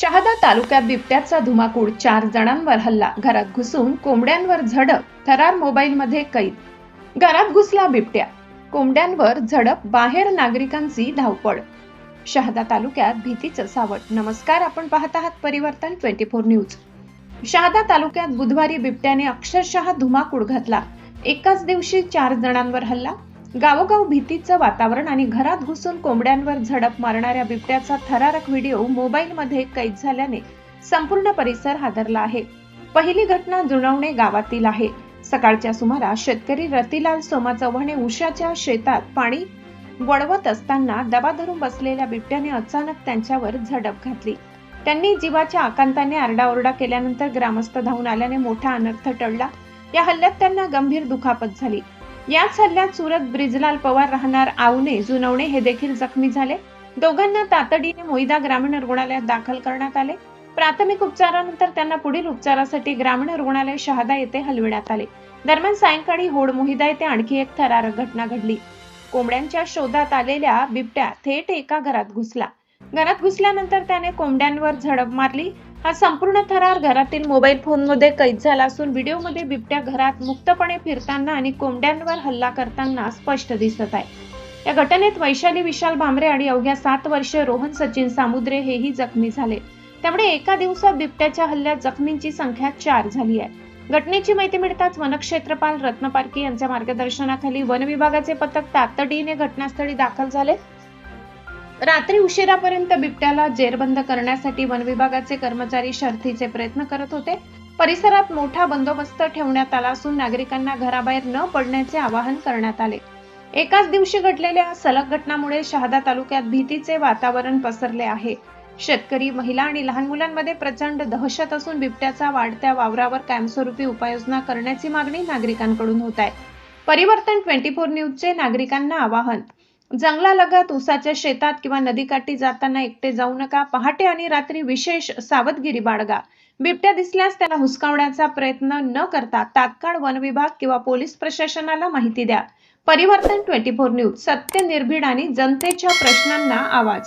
शहादा तालुक्यात बिबट्याचा धुमाकूळ, 4 जणांवर हल्ला, घरात घुसून कोंबड्यांवर झडप, थरार मोबाईलमध्ये कैद। घरात घुसला बिबट्या, कोंबड्यांवर झडप, बाहेर नागरिकांची धावपळ। शहादा तालुक्यात भीतीचं सावट। नमस्कार, आपण पाहत आहात परिवर्तन 24 न्यूज। शहादा तालुक्यात बुधवारी बिबट्याने अक्षरशः धुमाकूळ घातला। एकाच दिवशी 4 जणांवर हल्ला, गावोगाव भीतीचं वातावरण आणि घरात घुसून कोंबड्यांवर झडप मारणाऱ्या बिबट्याचा थरारक व्हिडिओ मोबाईलमध्ये कैद झाल्याने संपूर्ण परिसर हादरला आहे। पहिली घटना जुणवणे गावातील आहे। सकाळच्या सुमारास शेतकरी रतिलाल सोमा चव्हाणे उसाच्या शेतात पाणी वळवत असताना दबा धरून बसलेल्या बिबट्याने अचानक त्यांच्यावर झडप घातली। त्यांनी जीवाच्या आकांताने आरडाओरडा केल्यानंतर ग्रामस्थ धावून आल्याने मोठा अनर्थ टळला। या हल्ल्यात त्यांना गंभीर दुखापत झाली। याच हल्ल्यात सुरत ब्रिजलाल पवार राहणार आवणे जुनवणे हे देखील जखमी झाले। दोघांना तातडीने मोईदा ग्रामीण रुग्णालयात दाखल करण्यात आले। प्राथमिक उपचारानंतर त्यांना पुढील उपचारासाठी ग्रामीण रुग्णालय शहादा येथे हलविण्यात आले। दरम्यान सायंकाळी होड मोहिदा येथे आणखी एक थरारक घटना घडली। कोंबड्यांच्या शोधात आलेल्या बिबट्या थेट एका घरात घुसला। घरात घुसल्यानंतर त्याने कोंबड्यांवर झडप मारली। हा संपूर्ण थरार घरातील मोबाईल फोनमध्ये कैद झाला असून व्हिडिओमध्ये बिबट्या घरात मुक्तपणे फिरताना आणि कोंबड्यांवर हल्ला करताना स्पष्ट दिसत आहे। या घटनेत वैशाली विशाल भामरे आणि अवघ्या 7 वर्षीय रोहन सचिन सामुद्रे हेही जखमी झाले। त्यामुळे एका दिवसात बिबट्याच्या हल्ल्यात जखमींची संख्या 4 झाली आहे। घटनेची माहिती मिळताच वनक्षेत्रपाल रत्न पारखी यांच्या मार्गदर्शनाखाली वन विभागाचे पथक तातडीने घटनास्थळी दाखल झाले। रात्री उशिरापर्यंत बिबट्याला जेरबंद करण्यासाठी वन विभागाचे कर्मचारी शर्थीचे प्रयत्न करत होते। परिसरात मोठा बंदोबस्त ठेवण्यात आला असून नागरिकांना घराबाहेर न पडण्याचे आवाहन करण्यात आले। एकाच दिवशी घडलेल्या सलग घटनांमुळे शहादा तालुक्यात भीतीचे वातावरण पसरले आहे। शेतकरी, महिला आणि लहान मुलांमध्ये प्रचंड दहशत असून बिबट्याचा वाढत्या वावरावर कायमस्वरूपी उपाययोजना करण्याची मागणी नागरिकांकडून होत आहे। परिवर्तन 24 न्यूजचे नागरिकांना आवाहन: जंगलालगत उसाच्या शेतात किंवा नदीकाठी जाताना एकटे जाऊ नका। पहाटे आणि रात्री विशेष सावधगिरी बाळगा। बिबट्या दिसल्यास त्याला हुसकावण्याचा प्रयत्न न करता तात्काळ वन विभाग किंवा पोलीस प्रशासनाला माहिती द्या। परिवर्तन 24 न्यूज, सत्य, निर्भीड आणि जनतेच्या प्रश्नांना आवाज।